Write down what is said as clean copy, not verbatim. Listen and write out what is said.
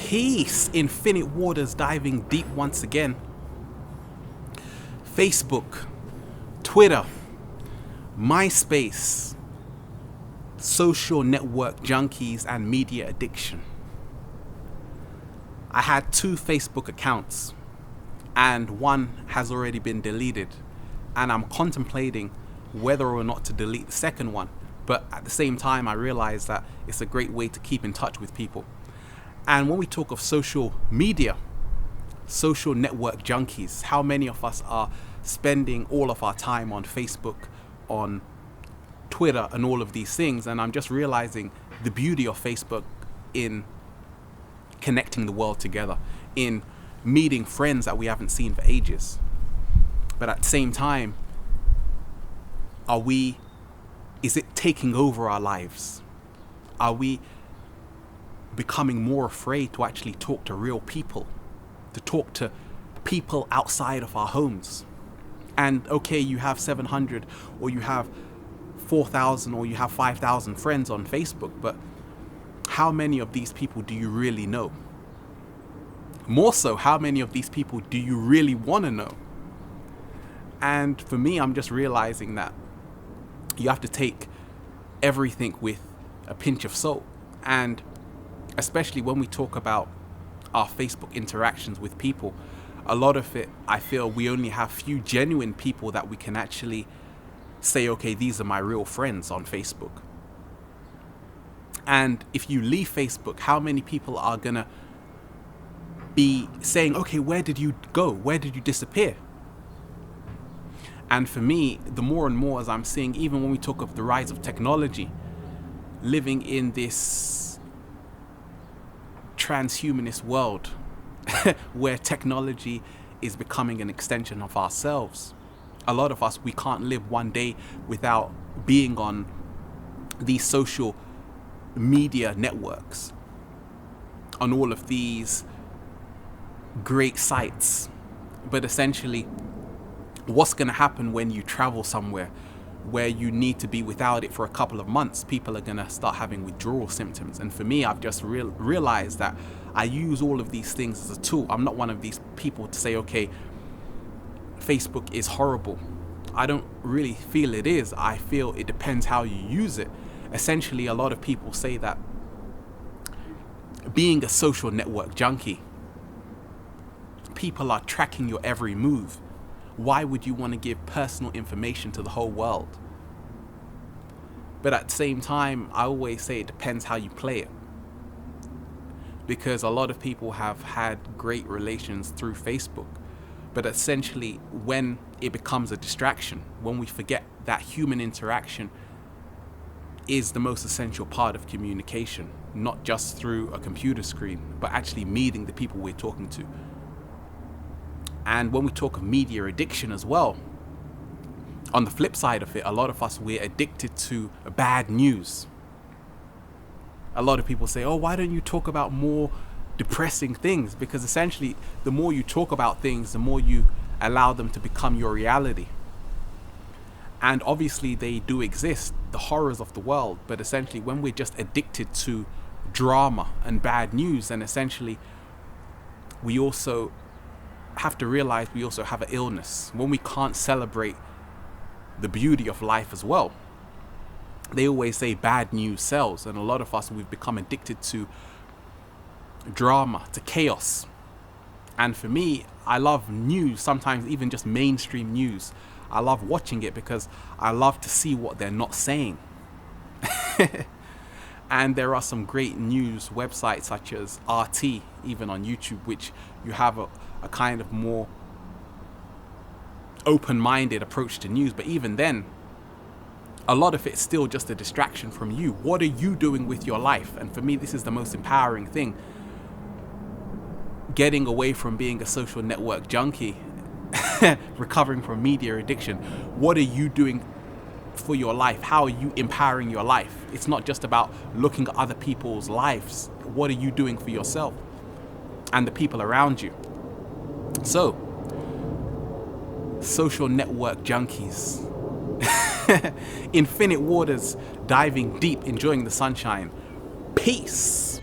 Peace, infinite waters diving deep once again. Facebook, Twitter, MySpace, social network junkies and media addiction. I had 2 Facebook accounts and one has already been deleted, and I'm contemplating whether or not to delete the second one. But at the same time, I realize that it's a great way to keep in touch with people. And when we talk of social media, social network junkies, how many of us are spending all of our time on Facebook, on Twitter, and all of these things? And I'm just realizing the beauty of Facebook in connecting the world together, in meeting friends that we haven't seen for ages. But at the same time, is it taking over our lives? Are we becoming more afraid to actually talk to real people, to talk to people outside of our homes? And okay, you have 700 or you have 4,000 or you have 5,000 friends on Facebook, but how many of these people do you really know? More so, how many of these people do you really want to know? And for me, I'm just realizing that you have to take everything with a pinch of salt. And especially when we talk about our Facebook interactions with people, a lot of it, I feel we only have few genuine people that we can actually say, okay, these are my real friends on Facebook. And if you leave Facebook, how many people are gonna be saying, okay, where did you go? Where did you disappear? And for me, the more and more as I'm seeing, even when we talk of the rise of technology, living in this transhumanist world where technology is becoming an extension of ourselves. A lot of us, we can't live one day without being on these social media networks, on all of these great sites. But essentially, what's going to happen when you travel somewhere where you need to be without it for a couple of months? People are going to start having withdrawal symptoms. And for me, I've just realized that I use all of these things as a tool. I'm not one of these people to say, okay, Facebook is horrible. I don't really feel it is. I feel it depends how you use it. Essentially, a lot of people say that being a social network junkie, people are tracking your every move. Why would you want to give personal information to the whole world? But at the same time, I always say it depends how you play it. Because a lot of people have had great relations through Facebook. But essentially, when it becomes a distraction, when we forget that human interaction is the most essential part of communication, not just through a computer screen, but actually meeting the people we're talking to. And when we talk of media addiction as well, on the flip side of it, a lot of us, we're addicted to bad news. A lot of people say, oh, why don't you talk about more depressing things? Because essentially, the more you talk about things, the more you allow them to become your reality. And obviously they do exist, the horrors of the world, but essentially when we're just addicted to drama and bad news, then essentially we also have to realize we also have an illness when we can't celebrate the beauty of life as well. They always say bad news sells, and a lot of us, we've become addicted to drama, to chaos. And for me, I love news, sometimes even just mainstream news. I love watching it because I love to see what they're not saying. And there are some great news websites such as RT, even on YouTube, which you have a kind of more open-minded approach to news. But even then, a lot of it's still just a distraction from you. What are you doing with your life? And for me, this is the most empowering thing. Getting away from being a social network junkie, recovering from media addiction. What are you doing for your life? How are you empowering your life? It's not just about looking at other people's lives. What are you doing for yourself and the people around you? So, social network junkies. Infinite waters, diving deep, enjoying the sunshine. Peace.